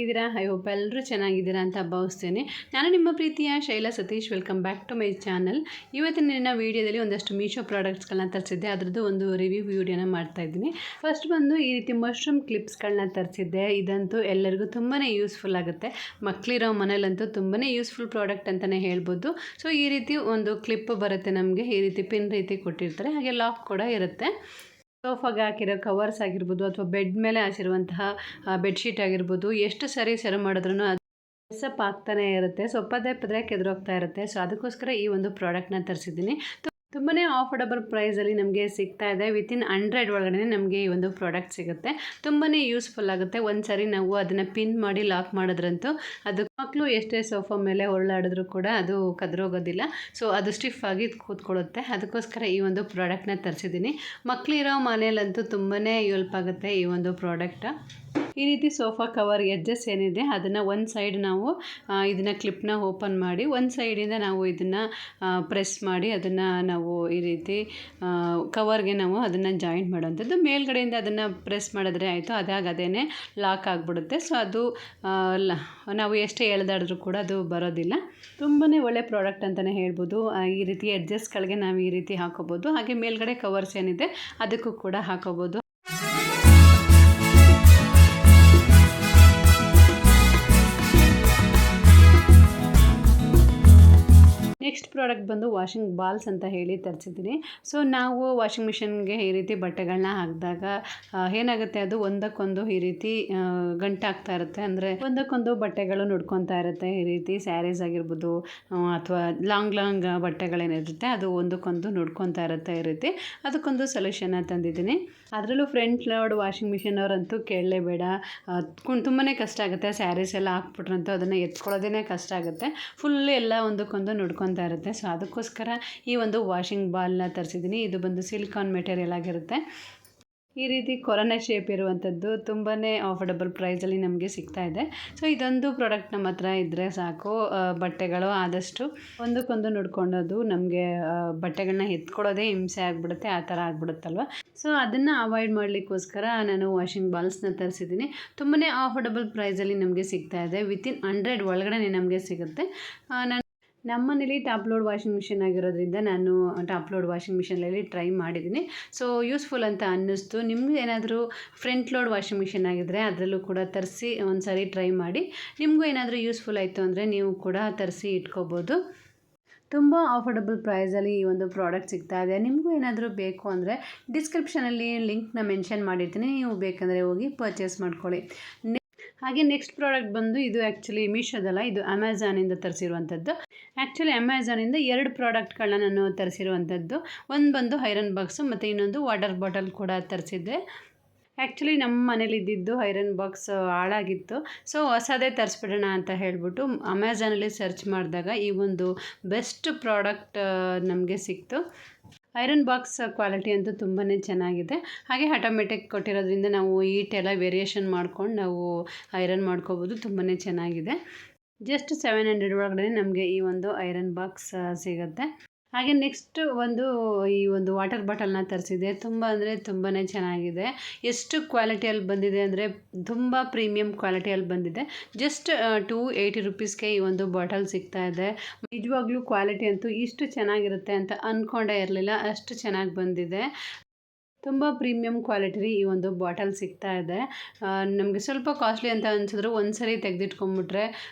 ಹೇಗಿದ್ದೀರಾ? I hope ಎಲ್ಲರೂ ಚೆನ್ನಾಗಿದ್ದೀರಾ ಅಂತ ಭಾವಿಸ್ತೇನೆ. ನಾನು ನಿಮ್ಮ ಪ್ರೀತಿಯ Shaila Satish. Welcome back to my channel. ಇವತ್ತಿನ ವೀಡಿಯೋದಲ್ಲಿ ಒಂದಷ್ಟು ಮೀಶೋ ಪ್ರಾಡಕ್ಟ್ಸ್ಗಳನ್ನ ತರಿಸಿದ್ದೆ. ಅದರದ್ದು ಒಂದು ರಿವ್ಯೂ ವೀಡಿಯೋನ ಮಾಡ್ತಾ ಇದ್ದೀನಿ. ಫಸ್ಟ್ ಬಂದು ಈ ರೀತಿ ಮಶ್ರೂಮ್ ಕ್ಲಿಪ್ಸ್ಗಳನ್ನ ತರಿಸಿದ್ದೆ. ಇದಂತೂ ಎಲ್ಲರಿಗೂ ತುಂಬಾ ಯೂಸ್ಫುಲ್ ಆಗುತ್ತೆ. ಮಕ್ಕಳಿರೋ ಮನೇಲಂತೂ ತುಂಬಾ ಯೂಸ್ಫುಲ್ ಪ್ರಾಡಕ್ಟ್ ಅಂತಲೇ ಹೇಳ್ಬೋದು. ಸೊ ಈ ರೀತಿ ಒಂದು ಕ್ಲಿಪ್ ಬರುತ್ತೆ ನಮಗೆ, ಈ ರೀತಿ ಪಿನ್ ರೀತಿ ಕೊಟ್ಟಿರ್ತಾರೆ, ಹಾಗೆ ಲಾಕ್ ಕೂಡ ಇರುತ್ತೆ. ಸೋಫಾಗೆ ಹಾಕಿರೋ ಕವರ್ಸ್ ಆಗಿರ್ಬೋದು ಅಥವಾ ಬೆಡ್ ಮೇಲೆ ಹಾಸಿರುವಂತಹ ಬೆಡ್ಶೀಟ್ ಆಗಿರ್ಬೋದು, ಎಷ್ಟು ಸರಿ ಸೆರೆ ಮಾಡಿದ್ರೂ ಅದು ಮೆಸ್ಸಪ್ ಆಗ್ತಾನೆ ಇರುತ್ತೆ. ಸೊ ಪದೇ ಪದೇ ಕೆದರೋಗ್ತಾ ಇರುತ್ತೆ. ಸೊ ಅದಕ್ಕೋಸ್ಕರ ಈ ಒಂದು ಪ್ರಾಡಕ್ಟ್ನ ತರಿಸಿದ್ದೀನಿ. ತುಂಬಾ ಆಫರ್ಡಬಲ್ ಪ್ರೈಸಲ್ಲಿ ನಮಗೆ ಸಿಗ್ತಾ ಇದೆ. ವಿತಿನ್ 100 ಒಳಗಡೆ ನಮಗೆ ಈ ಒಂದು ಪ್ರಾಡಕ್ಟ್ ಸಿಗುತ್ತೆ. ತುಂಬಾ ಯೂಸ್ಫುಲ್ ಆಗುತ್ತೆ. ಒಂದು ಸಾರಿ ನಾವು ಅದನ್ನು ಪಿನ್ ಮಾಡಿ ಲಾಕ್ ಮಾಡಿದ್ರಂತೂ ಅದು ಮಕ್ಕಳು ಎಷ್ಟೇ ಸೋಫಾ ಮೇಲೆ ಹೊರಳಾಡಿದ್ರು ಕೂಡ ಅದು ಕದರೋಗೋದಿಲ್ಲ. ಸೊ ಅದು ಸ್ಟಿಫ್ ಆಗಿ ಕೂತ್ಕೊಳ್ಳುತ್ತೆ. ಅದಕ್ಕೋಸ್ಕರ ಈ ಒಂದು ಪ್ರಾಡಕ್ಟ್ನ ತರಿಸಿದ್ದೀನಿ. ಮಕ್ಕಳಿರೋ ಮನೆಯಲ್ಲಂತೂ ತುಂಬಾ ಹೆಲ್ಪ್ ಆಗುತ್ತೆ ಈ ಒಂದು ಪ್ರಾಡಕ್ಟ್. ಈ ರೀತಿ ಸೋಫಾ ಕವರ್ ಎಡ್ಜಸ್ ಏನಿದೆ ಅದನ್ನು ಒಂದು ಸೈಡ್ ನಾವು ಇದನ್ನು ಕ್ಲಿಪ್ನ ಓಪನ್ ಮಾಡಿ ಒಂದು ಸೈಡಿಂದ ನಾವು ಇದನ್ನು ಪ್ರೆಸ್ ಮಾಡಿ ಅದನ್ನು ನಾವು ಈ ರೀತಿ ಕವರ್ಗೆ ನಾವು ಅದನ್ನು ಜಾಯಿಂಟ್ ಮಾಡೋವಂಥದ್ದು. ಮೇಲ್ಗಡೆಯಿಂದ ಅದನ್ನು ಪ್ರೆಸ್ ಮಾಡಿದ್ರೆ ಆಯಿತು, ಅದೇ ಲಾಕ್ ಆಗಿಬಿಡುತ್ತೆ. ಸೊ ಅದು ನಾವು ಎಷ್ಟೇ ಎಳೆದಾಡಿದ್ರೂ ಕೂಡ ಅದು ಬರೋದಿಲ್ಲ. ತುಂಬಾ ಒಳ್ಳೆ ಪ್ರಾಡಕ್ಟ್ ಅಂತಲೇ ಹೇಳ್ಬೋದು. ಈ ರೀತಿ ಎಡ್ಜಸ್ಗಳಿಗೆ ನಾವು ಈ ರೀತಿ ಹಾಕೋಬೋದು. ಹಾಗೆ ಮೇಲ್ಗಡೆ ಕವರ್ಸ್ ಏನಿದೆ ಅದಕ್ಕೂ ಕೂಡ ಹಾಕೋಬೋದು. ನೆಕ್ಸ್ಟ್ ಪ್ರಾಡಕ್ಟ್ ಬಂದು ವಾಷಿಂಗ್ ಬಾಲ್ಸ್ ಅಂತ ಹೇಳಿ ತರಿಸಿದ್ದೀನಿ. ಸೊ ನಾವು ವಾಷಿಂಗ್ ಮಿಷಿನ್ಗೆ ಈ ರೀತಿ ಬಟ್ಟೆಗಳನ್ನ ಹಾಕಿದಾಗ ಏನಾಗುತ್ತೆ, ಅದು ಒಂದಕ್ಕೊಂದು ಈ ರೀತಿ ಗಂಟಾಗ್ತಾ ಇರುತ್ತೆ. ಅಂದರೆ ಒಂದಕ್ಕೊಂದು ಬಟ್ಟೆಗಳು ನುಡ್ಕೊತಾ ಇರುತ್ತೆ. ಈ ರೀತಿ ಸ್ಯಾರೀಸ್ ಆಗಿರ್ಬೋದು ಅಥವಾ ಲಾಂಗ್ ಬಟ್ಟೆಗಳೇನಿರುತ್ತೆ ಅದು ಒಂದಕ್ಕೊಂದು ನುಡ್ಕೊತಾ ಇರುತ್ತೆ. ಈ ರೀತಿ ಅದಕ್ಕೊಂದು ಸೊಲ್ಯೂಷನ್ನ ತಂದಿದ್ದೀನಿ. ಅದರಲ್ಲೂ ಫ್ರಂಟ್ ಲೋಡ್ ವಾಷಿಂಗ್ ಮಿಷಿನ್ ಅವರಂತೂ ಕೇಳಲೇಬೇಡ, ತುಂಬಾ ಕಷ್ಟ ಆಗುತ್ತೆ. ಸ್ಯಾರೀಸ್ ಎಲ್ಲ ಹಾಕ್ಬಿಟ್ರಂತೂ ಅದನ್ನು ಎತ್ಕೊಳ್ಳೋದೇ ಕಷ್ಟ ಆಗುತ್ತೆ. ಫುಲ್ ಎಲ್ಲ ಒಂದಕ್ಕೊಂದು ನುಡ್ಕೊತಾ ಇರುತ್ತೆ. ಸೊ ಅದಕ್ಕೋಸ್ಕರ ಈ ಒಂದು ವಾಷಿಂಗ್ ಬಾಲ್ನ ತರಿಸಿದ್ದೀನಿ. ಇದು ಬಂದು ಸಿಲಿಕಾನ್ ಮೆಟೀರಿಯಲ್ ಆಗಿರುತ್ತೆ. ಈ ರೀತಿ ಕೊರೋನಾ ಶೇಪ್ ಇರುವಂಥದ್ದು ತುಂಬಾ ಆಫರ್ಡಬಲ್ ಪ್ರೈಸಲ್ಲಿ ನಮಗೆ ಸಿಗ್ತಾ ಇದೆ. ಸೊ ಇದೊಂದು ಪ್ರಾಡಕ್ಟ್ ನಮ್ಮ ಹತ್ರ ಇದ್ದರೆ ಸಾಕು. ಬಟ್ಟೆಗಳು ಆದಷ್ಟು ಒಂದಕ್ಕೊಂದು ನೋಡ್ಕೊಂಡೋದು ನಮಗೆ ಬಟ್ಟೆಗಳನ್ನ ಎತ್ಕೊಳ್ಳೋದೇ ಹಿಂಸೆ ಆಗಿಬಿಡುತ್ತೆ, ಆ ಥರ ಆಗ್ಬಿಡುತ್ತಲ್ವ. ಸೊ ಅದನ್ನು ಅವಾಯ್ಡ್ ಮಾಡಲಿಕ್ಕೋಸ್ಕರ ನಾನು ವಾಷಿಂಗ್ ಬಾಲ್ಸ್ನ ತರಿಸಿದ್ದೀನಿ. ತುಂಬಾ ಆಫರ್ಡಬಲ್ ಪ್ರೈಸಲ್ಲಿ ನಮಗೆ ಸಿಗ್ತಾ ಇದೆ. ವಿತಿನ್ 100 ಒಳಗಡೆ ನಮಗೆ ಸಿಗುತ್ತೆ. ನಮ್ಮ ಮನೇಲಿ ಟಾಪ್ ಲೋಡ್ ವಾಷಿಂಗ್ ಮಿಷಿನ್ ಆಗಿರೋದ್ರಿಂದ ನಾನು ಟಾಪ್ ಲೋಡ್ ವಾಷಿಂಗ್ ಮಿಷಿನಲ್ಲಿ ಟ್ರೈ ಮಾಡಿದ್ದೀನಿ. ಸೊ ಯೂಸ್ಫುಲ್ ಅಂತ ಅನ್ನಿಸ್ತು. ನಿಮ್ಗೆ ಏನಾದರೂ ಫ್ರಂಟ್ ಲೋಡ್ ವಾಷಿಂಗ್ ಮಿಷಿನ್ ಆಗಿದ್ದರೆ ಅದರಲ್ಲೂ ಕೂಡ ತರಿಸಿ ಒಂದು ಸಾರಿ ಟ್ರೈ ಮಾಡಿ. ನಿಮಗೂ ಏನಾದರೂ ಯೂಸ್ಫುಲ್ ಆಯಿತು ಅಂದರೆ ನೀವು ಕೂಡ ತರಿಸಿ ಇಟ್ಕೋಬೋದು. ತುಂಬ ಆಫರ್ಡಬಲ್ ಪ್ರೈಸಲ್ಲಿ ಈ ಒಂದು ಪ್ರಾಡಕ್ಟ್ ಸಿಗ್ತಾ ಇದೆ. ನಿಮಗೂ ಏನಾದರೂ ಬೇಕು ಅಂದರೆ ಡಿಸ್ಕ್ರಿಪ್ಷನಲ್ಲಿ ಲಿಂಕ್ನ ಮೆನ್ಷನ್ ಮಾಡಿರ್ತೀನಿ, ನೀವು ಬೇಕಂದರೆ ಹೋಗಿ ಪರ್ಚೇಸ್ ಮಾಡ್ಕೊಳ್ಳಿ. ಹಾಗೆ ನೆಕ್ಸ್ಟ್ ಪ್ರಾಡಕ್ಟ್ ಬಂದು ಇದು ಆ್ಯಕ್ಚುಲಿ ಮೀಶೋದಲ್ಲ, ಇದು ಅಮೆಝಾನಿಂದ ತರಿಸಿರುವಂಥದ್ದು. ಆ್ಯಕ್ಚುಲಿ ಅಮೆಝಾನಿಂದ 2 ಪ್ರಾಡಕ್ಟ್ಗಳನ್ನ ನಾನು ತರಿಸಿರುವಂಥದ್ದು. ಒಂದು ಬಂದು ಐರನ್ ಬಾಕ್ಸು ಮತ್ತು ಇನ್ನೊಂದು ವಾಟರ್ ಬಾಟಲ್ ಕೂಡ ತರಿಸಿದ್ದೆ. ಆ್ಯಕ್ಚುಲಿ ನಮ್ಮ ಮನೇಲಿದ್ದಿದ್ದು ಐರನ್ ಬಾಕ್ಸ್ ಹಾಳಾಗಿತ್ತು. ಸೊ ಹೊಸದೇ ತರಿಸ್ಬಿಡೋಣ ಅಂತ ಹೇಳಿಬಿಟ್ಟು ಅಮೆಝಾನಲ್ಲಿ ಸರ್ಚ್ ಮಾಡಿದಾಗ ಈ ಒಂದು ಬೆಸ್ಟ್ ಪ್ರಾಡಕ್ಟ್ ನಮಗೆ ಸಿಕ್ತು. ಐರನ್ ಬಾಕ್ಸ್ ಕ್ವಾಲಿಟಿ ಅಂತೂ ತುಂಬಾ ಚೆನ್ನಾಗಿದೆ. ಹಾಗೆ ಆಟೋಮೆಟಿಕ್ ಕೊಟ್ಟಿರೋದ್ರಿಂದ ನಾವು ಈಟೆಲ್ಲ ವೇರಿಯೇಷನ್ ಮಾಡ್ಕೊಂಡು ನಾವು ಐರನ್ ಮಾಡ್ಕೋಬೋದು. ತುಂಬಾ ಚೆನ್ನಾಗಿದೆ. ಜಸ್ಟ್ 700 ಒಳಗಡೆ ನಮಗೆ ಈ ಒಂದು ಐರನ್ ಬಾಕ್ಸ್ ಸಿಗುತ್ತೆ. ಹಾಗೆ ನೆಕ್ಸ್ಟ್ ಈ ಒಂದು ವಾಟರ್ ಬಾಟಲ್ನ ತರಿಸಿದೆ. ತುಂಬ ಅಂದರೆ ತುಂಬಾ ಚೆನ್ನಾಗಿದೆ. ಎಷ್ಟು ಕ್ವಾಲಿಟಿಯಲ್ಲಿ ಬಂದಿದೆ ಅಂದರೆ ತುಂಬ ಪ್ರೀಮಿಯಂ ಕ್ವಾಲಿಟಿಯಲ್ಲಿ ಬಂದಿದೆ. ಜಸ್ಟ್ 280 ರುಪೀಸ್ಗೆ ಈ ಒಂದು ಬಾಟಲ್ ಸಿಗ್ತಾ ಇದೆ. ನಿಜವಾಗ್ಲೂ ಕ್ವಾಲಿಟಿ ಅಂತೂ ಇಷ್ಟು ಚೆನ್ನಾಗಿರುತ್ತೆ ಅಂತ ಅಂದ್ಕೊಂಡೇ ಇರಲಿಲ್ಲ, ಅಷ್ಟು ಚೆನ್ನಾಗಿ ಬಂದಿದೆ. ತುಂಬ ಪ್ರೀಮಿಯಂ ಕ್ವಾಲಿಟಿ ಈ ಒಂದು ಬಾಟಲ್ ಸಿಗ್ತಾ ಇದೆ. ನಮಗೆ ಸ್ವಲ್ಪ ಕಾಸ್ಟ್ಲಿ ಅಂತ ಅನಿಸಿದ್ರು ಒಂದು ಸರಿ ತೆಗೆದಿಟ್ಕೊಂಡ್ಬಿಟ್ರೆ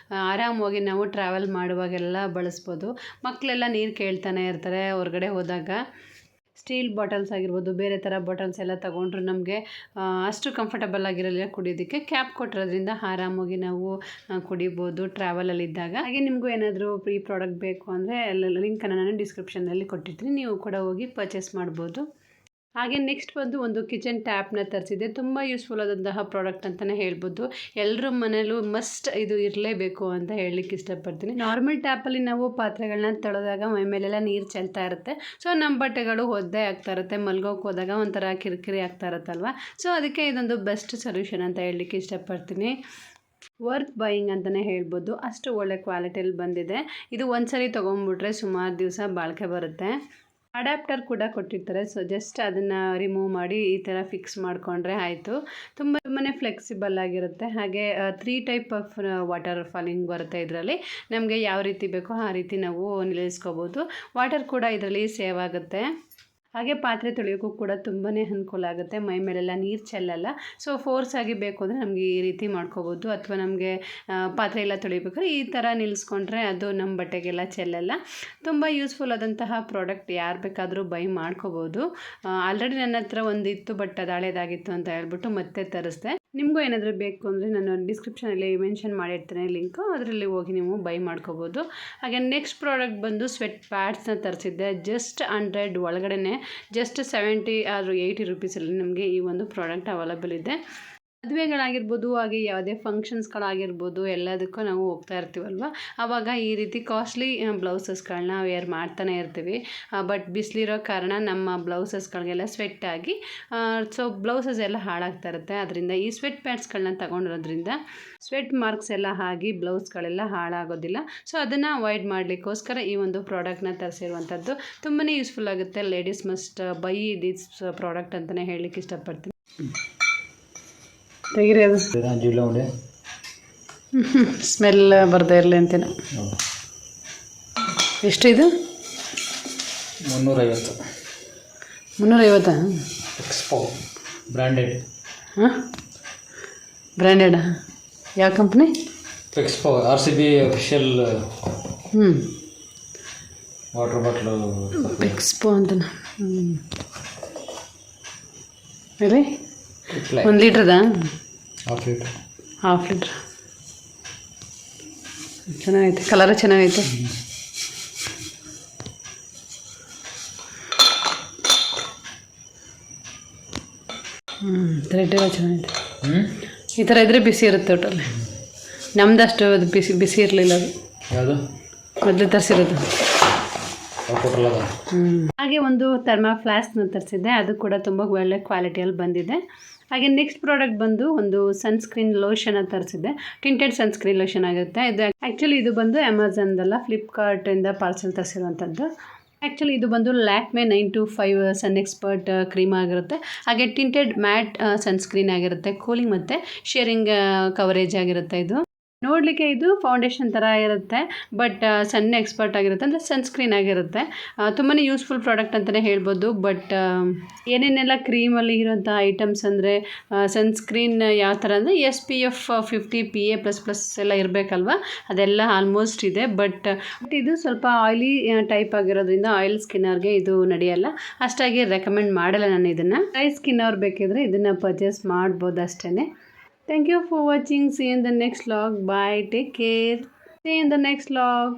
ಆರಾಮವಾಗಿ ನಾವು ಟ್ರಾವೆಲ್ ಮಾಡುವಾಗೆಲ್ಲ ಬಳಸ್ಬೋದು. ಮಕ್ಕಳೆಲ್ಲ ನೀರು ಕೇಳ್ತಾನೆ ಇರ್ತಾರೆ ಹೊರಗಡೆ ಹೋದಾಗ. ಸ್ಟೀಲ್ ಬಾಟಲ್ಸ್ ಆಗಿರ್ಬೋದು, ಬೇರೆ ಥರ ಬಾಟಲ್ಸ್ ಎಲ್ಲ ತೊಗೊಂಡ್ರು ನಮಗೆ ಅಷ್ಟು ಕಂಫರ್ಟಬಲ್ ಆಗಿರಲಿಲ್ಲ ಕುಡಿಯೋದಕ್ಕೆ. ಕ್ಯಾಪ್ ಕೊಟ್ಟಿರೋದ್ರಿಂದ ಆರಾಮಾಗಿ ನಾವು ಕುಡಿಬೋದು ಟ್ರಾವೆಲಲ್ಲಿದ್ದಾಗ. ಹಾಗೆ ನಿಮಗೂ ಏನಾದರೂ ಈ ಪ್ರಾಡಕ್ಟ್ ಬೇಕು ಅಂದರೆ ಲಿಂಕನ್ನು ನಾನು ಡಿಸ್ಕ್ರಿಪ್ಷನ್ನಲ್ಲಿ ಕೊಟ್ಟಿರ್ತೀನಿ, ನೀವು ಕೂಡ ಹೋಗಿ ಪರ್ಚೇಸ್ ಮಾಡ್ಬೋದು. ಹಾಗೆ ನೆಕ್ಸ್ಟ್ ಬಂದು ಒಂದು ಕಿಚನ್ ಟ್ಯಾಪ್ನ ತರಿಸಿದೆ. ತುಂಬ ಯೂಸ್ಫುಲ್ ಆದಂತಹ ಪ್ರಾಡಕ್ಟ್ ಅಂತಲೇ ಹೇಳ್ಬೋದು. ಎಲ್ಲರ ಮನೇಲೂ ಮಸ್ಟ್ ಇದು ಇರಲೇಬೇಕು ಅಂತ ಹೇಳಲಿಕ್ಕೆ ಇಷ್ಟಪಡ್ತೀನಿ. ನಾರ್ಮಲ್ ಟ್ಯಾಪಲ್ಲಿ ನಾವು ಪಾತ್ರೆಗಳನ್ನ ತೊಳೆದಾಗ ಮೈ ಮೇಲೆಲ್ಲ ನೀರು ಚೆಲ್ತಾ ಇರುತ್ತೆ. ಸೊ ನಮ್ಮ ಬಟ್ಟೆಗಳು ಒದ್ದೆ ಆಗ್ತಾ ಇರುತ್ತೆ, ಮಲ್ಗೋಕೆ ಹೋದಾಗ ಒಂಥರ ಕಿರಿಕಿರಿ ಆಗ್ತಾ ಇರುತ್ತಲ್ವ. ಸೊ ಅದಕ್ಕೆ ಇದೊಂದು ಬೆಸ್ಟ್ ಸೊಲ್ಯೂಷನ್ ಅಂತ ಹೇಳಲಿಕ್ಕೆ ಇಷ್ಟಪಡ್ತೀನಿ. ವರ್ತ್ ಬೈಯಿಂಗ್ ಅಂತಲೇ ಹೇಳ್ಬೋದು. ಅಷ್ಟು ಒಳ್ಳೆ ಕ್ವಾಲಿಟಿಯಲ್ಲಿ ಬಂದಿದೆ. ಇದು ಒಂದು ಸರಿ ತೊಗೊಂಡ್ಬಿಟ್ರೆ ಸುಮಾರು ದಿವಸ ಬಾಳಿಕೆ ಬರುತ್ತೆ. ಅಡ್ಯಾಪ್ಟರ್ ಕೂಡ ಕೊಟ್ಟಿರ್ತಾರೆ. ಸೊ ಜಸ್ಟ್ ಅದನ್ನು ರಿಮೂವ್ ಮಾಡಿ ಈ ಥರ ಫಿಕ್ಸ್ ಮಾಡಿಕೊಂಡ್ರೆ ಆಯಿತು. ತುಂಬಾ ಫ್ಲೆಕ್ಸಿಬಲ್ ಆಗಿರುತ್ತೆ. ಹಾಗೆ 3 ಟೈಪ್ ಆಫ್ ವಾಟರ್ ಫಾಲಿಂಗ್ ಬರುತ್ತೆ ಇದರಲ್ಲಿ. ನಮಗೆ ಯಾವ ರೀತಿ ಬೇಕೋ ಆ ರೀತಿ ನಾವು ನಿಲ್ಲಿಸ್ಕೋಬೋದು. ವಾಟರ್ ಕೂಡ ಇದರಲ್ಲಿ ಸೇವ್ ಆಗುತ್ತೆ. ಹಾಗೆ ಪಾತ್ರೆ ತೊಳೆಯೋಕ್ಕೂ ಕೂಡ ತುಂಬಾ ಅನುಕೂಲ ಆಗುತ್ತೆ. ಮೈ ಮೇಲೆಲ್ಲ ನೀರು ಚೆಲ್ಲಲ್ಲ. ಸೊ ಫೋರ್ಸ್ ಆಗಿ ಬೇಕು ಅಂದರೆ ನಮಗೆ ಈ ರೀತಿ ಮಾಡ್ಕೋಬೋದು. ಅಥವಾ ನಮಗೆ ಪಾತ್ರೆ ಎಲ್ಲ ತೊಳಿಬೇಕಾದ್ರೆ ಈ ಥರ ನಿಲ್ಲಿಸ್ಕೊಂಡ್ರೆ ಅದು ನಮ್ಮ ಬಟ್ಟೆಗೆಲ್ಲ ಚೆಲ್ಲಲ್ಲ. ತುಂಬ ಯೂಸ್ಫುಲ್ ಆದಂತಹ ಪ್ರಾಡಕ್ಟ್, ಯಾರು ಬೇಕಾದರೂ ಬೈ ಮಾಡ್ಕೋಬೋದು. ಆಲ್ರೆಡಿ ನನ್ನ ಹತ್ರ ಒಂದಿತ್ತು, ಬಟ್ ಅದು ಹಳೇದಾಗಿತ್ತು ಅಂತ ಹೇಳ್ಬಿಟ್ಟು ಮತ್ತೆ ತರಿಸ್ದೆ. ನಿಮಗೂ ಏನಾದರೂ ಬೇಕು ಅಂದರೆ ನಾನು ಡಿಸ್ಕ್ರಿಪ್ಷನಲ್ಲಿ ಮೆನ್ಷನ್ ಮಾಡಿರ್ತೀನಿ ಲಿಂಕು, ಅದರಲ್ಲಿ ಹೋಗಿ ನೀವು ಬೈ ಮಾಡ್ಕೋಬೋದು. ಹಾಗೆ ನೆಕ್ಸ್ಟ್ ಪ್ರಾಡಕ್ಟ್ ಬಂದು ಸ್ವೆಟ್ ಪ್ಯಾಡ್ಸ್ನ ತರಿಸಿದ್ದೆ. ಜಸ್ಟ್ 100 ಒಳಗಡೆ ಜಸ್ಟ್ 70 ಆರ್ 80 ರುಪೀಸಲ್ಲಿ ನಮಗೆ ಈ ಒಂದು ಪ್ರಾಡಕ್ಟ್ ಅವೈಲಬಲ್ ಇದೆ. ಮದುವೆಗಳಾಗಿರ್ಬೋದು, ಹಾಗೆ ಯಾವುದೇ ಫಂಕ್ಷನ್ಸ್ಗಳಾಗಿರ್ಬೋದು, ಎಲ್ಲದಕ್ಕೂ ನಾವು ಹೋಗ್ತಾ ಇರ್ತೀವಲ್ವ, ಆವಾಗ ಈ ರೀತಿ ಕಾಸ್ಟ್ಲಿ ಬ್ಲೌಸಸ್ಗಳನ್ನ ವೇರ್ ಮಾಡ್ತಾನೆ ಇರ್ತೀವಿ. ಬಟ್ ಬಿಸಿಲಿರೋ ಕಾರಣ ನಮ್ಮ ಬ್ಲೌಸಸ್ಗಳಿಗೆಲ್ಲ ಸ್ವೆಟ್ ಆಗಿ ಸೊ ಬ್ಲೌಸಸ್ ಎಲ್ಲ ಹಾಳಾಗ್ತಾ ಇರುತ್ತೆ. ಅದರಿಂದ ಈ ಸ್ವೆಟ್ ಪ್ಯಾಡ್ಸ್ಗಳನ್ನ ತಗೊಂಡಿರೋದ್ರಿಂದ ಸ್ವೆಟ್ ಮಾರ್ಕ್ಸ್ ಎಲ್ಲ ಆಗಿ ಬ್ಲೌಸ್ಗಳೆಲ್ಲ ಹಾಳಾಗೋದಿಲ್ಲ. ಸೊ ಅದನ್ನು ಅವಾಯ್ಡ್ ಮಾಡಲಿಕ್ಕೋಸ್ಕರ ಈ ಒಂದು ಪ್ರಾಡಕ್ಟ್ನ ತರಿಸಿರುವಂಥದ್ದು. ತುಂಬಾ ಯೂಸ್ಫುಲ್ ಆಗುತ್ತೆ. Ladies must by this product ಅಂತಲೇ ಹೇಳಲಿಕ್ಕೆ ಇಷ್ಟಪಡ್ತೀನಿ. ತೆಗಿರಿ ಅದು ಸ್ಮೆಲ್ ಬರದೇ ಇರಲಿ ಅಂತೀನ. ಎಷ್ಟು ಇದು? 350 ಎಕ್ಸ್ಪೋ ಬ್ರ್ಯಾಂಡೆಡ್. ಹಾಂ, ಬ್ರ್ಯಾಂಡೆಡಾ? ಯಾವ company? Expo RCB official water bottle Expo ಅಂತ. ಹೇಳಿ, 1 ಲೀಟ್ರದಾ? Half litre. ಚೆನ್ನಾಗೈತೆ, ಕಲರ್ ಚೆನ್ನಾಗೈತೆ. ಥ್ರೆಡ್ಡೆಲ್ಲ ಚೆನ್ನಾಗೈತೆ. ಈ ಥರ ಇದ್ದರೆ ಬಿಸಿ ಇರುತ್ತೆ ಒಟ್ಟಲ್ಲಿ. ನಮ್ದಷ್ಟು ಅದು ಬಿಸಿ ಇರಲಿಲ್ಲ. ಅದು ಯಾವುದು ಮೊದಲು ತರಿಸಿರೋದು. ಹಾಗೆ ಒಂದು ಥರ್ಮಾ ಫ್ಲಾಸ್ಕ್ನ ತರಿಸಿದ್ದೆ. ಅದು ಕೂಡ ತುಂಬ ಒಳ್ಳೆ ಕ್ವಾಲಿಟಿಯಲ್ಲಿ ಬಂದಿದೆ. ಹಾಗೆ ನೆಕ್ಸ್ಟ್ ಪ್ರಾಡಕ್ಟ್ ಬಂದು ಒಂದು ಸನ್ಸ್ಕ್ರೀನ್ ಲೋಷನ್ ತರಿಸಿದ್ದೆ. ಟಿಂಟೆಡ್ ಸನ್ಸ್ಕ್ರೀನ್ ಲೋಷನ್ ಆಗುತ್ತೆ ಇದು. ಆ್ಯಕ್ಚುಲಿ ಇದು ಬಂದು ಅಮೆಝಾನ್ದಲ್ಲ, ಫ್ಲಿಪ್ಕಾರ್ಟಿಂದ ಪಾರ್ಸೆಲ್ ತರಿಸಿರುವಂಥದ್ದು. ಆ್ಯಕ್ಚುಲಿ ಇದು ಬಂದು ಲ್ಯಾಕ್ಮೆ 925 ಸನ್ ಎಕ್ಸ್ಪರ್ಟ್ ಕ್ರೀಮ್ ಆಗಿರುತ್ತೆ. ಹಾಗೆ ಟಿಂಟೆಡ್ ಮ್ಯಾಟ್ ಸನ್ಸ್ಕ್ರೀನ್ ಆಗಿರುತ್ತೆ. ಕೂಲಿಂಗ್ ಮತ್ತು ಶೇರಿಂಗ್ ಕವರೇಜ್ ಆಗಿರುತ್ತೆ. ಇದು ನೋಡಲಿಕ್ಕೆ ಇದು ಫೌಂಡೇಶನ್ ಥರ ಇರುತ್ತೆ, ಬಟ್ ಸನ್ ಎಕ್ಸ್ಪರ್ಟ್ ಆಗಿರುತ್ತೆ, ಅಂದರೆ ಸನ್ಸ್ಕ್ರೀನ್ ಆಗಿರುತ್ತೆ. ತುಂಬಾ ಯೂಸ್ಫುಲ್ ಪ್ರಾಡಕ್ಟ್ ಅಂತಲೇ ಹೇಳ್ಬೋದು. ಬಟ್ ಏನೇನೆಲ್ಲ ಕ್ರೀಮಲ್ಲಿ ಇರೋಂಥ ಐಟಮ್ಸ್ ಅಂದರೆ ಸನ್ಸ್ಕ್ರೀನ್ ಯಾವ ಥರ ಅಂದರೆ SPF 50 PA++ ಎಲ್ಲ ಇರಬೇಕಲ್ವ, ಅದೆಲ್ಲ ಆಲ್ಮೋಸ್ಟ್ ಇದೆ. ಬಟ್ ಇದು ಸ್ವಲ್ಪ ಆಯಿಲಿ ಟೈಪ್ ಆಗಿರೋದ್ರಿಂದ ಆಯಿಲ್ ಸ್ಕಿನ್ನರ್ಗೆ ಇದು ನಡೆಯಲ್ಲ. ಅಷ್ಟಾಗಿ ರೆಕಮೆಂಡ್ ಮಾಡಲ್ಲ ನಾನು ಇದನ್ನು. ಡ್ರೈ ಸ್ಕಿನ್ ಅವ್ರು ಬೇಕಿದ್ರೆ ಇದನ್ನು ಪರ್ಚೇಸ್ ಮಾಡ್ಬೋದು ಅಷ್ಟೇ. Thank you for watching. See you in the next vlog. Bye. Take care. See you in the next vlog.